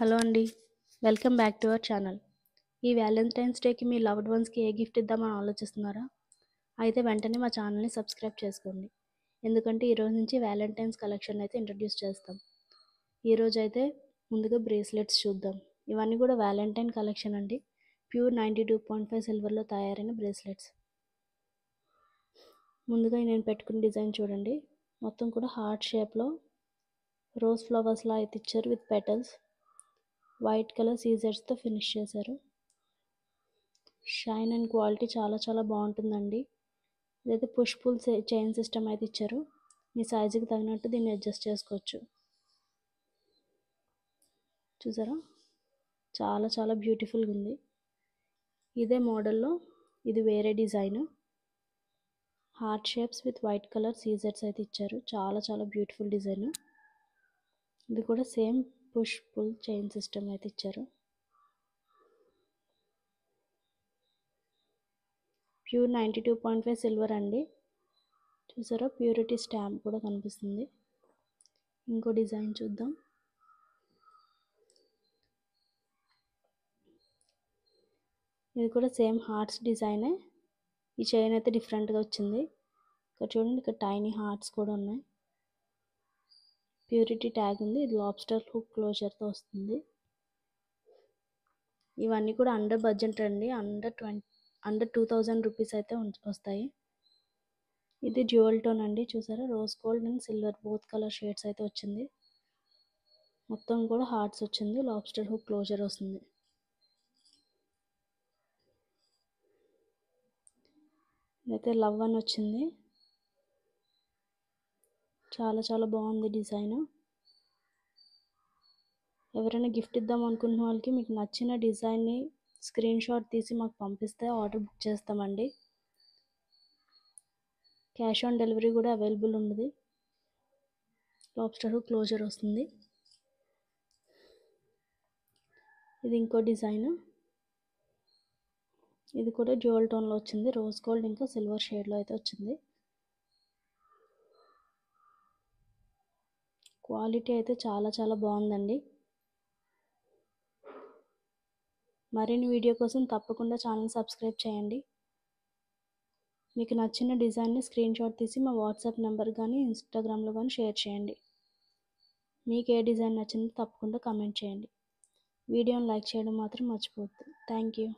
Hello అండి. Welcome back to our channel. ఈ Valentine's డేకి మీ లవ్డ్ వన్స్‌కి ఏ గిఫ్ట్ ఇద్దామని ఆలోచిస్తున్నారా? అయితే వెంటనే మా ఛానల్‌ని సబ్స్క్రైబ్ చేసుకోండి. ఎందుకంటే ఈరోజు నుంచి వ్యాలంటైన్స్ కలెక్షన్ అయితే ఇంట్రడ్యూస్ చేస్తాం. ఈరోజైతే ముందుగా బ్రేస్లెట్స్ చూద్దాం. ఇవన్నీ కూడా వ్యాలంటైన్ కలెక్షన్ అండి. ప్యూర్ 92.5 సిల్వర్లో తయారైన బ్రేస్లెట్స్. ముందుగా నేను పెట్టుకున్న డిజైన్ చూడండి. మొత్తం కూడా హార్ట్ షేప్లో రోజ్ ఫ్లవర్స్లా అయితే ఇచ్చారు విత్ పెటల్స్. వైట్ కలర్ సీజర్స్తో ఫినిష్ చేశారు. షైన్ అండ్ క్వాలిటీ చాలా బాగుంటుందండి. ఇదైతే పుష్ పుల్ చైన్ సిస్టమ్ అయితే ఇచ్చారు. మీ సైజుకి తగినట్టు దీన్ని అడ్జస్ట్ చేసుకోవచ్చు. చూసారా, చాలా బ్యూటిఫుల్గా ఉంది. ఇదే మోడల్లో ఇది వేరే design. Heart shapes with white colour scissors అయితే ఇచ్చారు. చాలా బ్యూటిఫుల్ డిజైన్. ఇది కూడా same push pull chain system అయితే ఇచ్చారు. ప్యూర్ 92.5 సిల్వర్ అండి. చూసారా, ప్యూరిటీ స్టాంప్ కూడా కనిపిస్తుంది. ఇంకో డిజైన్ చూద్దాం. ఇది కూడా సేమ్ హార్ట్స్ డిజైనే. ఈ చైన్ అయితే డిఫరెంట్గా వచ్చింది. ఇక్కడ చూడండి, ఇక్కడ టైనీ హార్ట్స్ కూడా ఉన్నాయి. ప్యూరిటీ ట్యాగ్ ఉంది. ఇది లాబ్స్టర్ హుక్ క్లోజర్తో వస్తుంది. ఇవన్నీ కూడా అండర్ బడ్జెట్ అండి. అండర్ 2000 రూపీస్ అయితే వస్తాయి. ఇది డ్యూయల్ టోన్ అండి. చూసారా, rose gold and silver both colour shades అయితే వచ్చింది. మొత్తం కూడా హార్ట్స్ వచ్చింది. లాబ్స్టర్ హుక్ క్లోజర్ వస్తుంది. ఇదైతే లవ్ అని వచ్చింది. చాలా బాగుంది డిజైన్. ఎవరైనా గిఫ్ట్ ఇద్దాం అనుకున్న వాళ్ళకి మీకు నచ్చిన డిజైన్ని స్క్రీన్ షాట్ తీసి మాకు పంపిస్తే ఆర్డర్ బుక్ చేస్తామండి. క్యాష్ ఆన్ డెలివరీ కూడా అవైలబుల్ ఉంది. లాబ్స్టర్ హుక్ క్లోజర్ వస్తుంది. ఇది ఇంకో డిజైన్. ఇది కూడా డ్యూయల్ టోన్లో వచ్చింది. రోజ్ గోల్డ్ ఇంకా సిల్వర్ షేడ్లో అయితే వచ్చింది. క్వాలిటీ అయితే చాలా బాగుందండి. మరిన్ని వీడియో కోసం తప్పకుండా ఛానల్ సబ్స్క్రైబ్ చేయండి. మీకు నచ్చిన డిజైన్ని స్క్రీన్ షాట్ తీసి మా వాట్సాప్ నెంబర్ కానీ ఇన్స్టాగ్రామ్లో కానీ షేర్ చేయండి. మీకు ఏ డిజైన్ నచ్చిందో తప్పకుండా కామెంట్ చేయండి. వీడియోని లైక్ చేయడం మాత్రం మర్చిపోవద్దు. Thank you.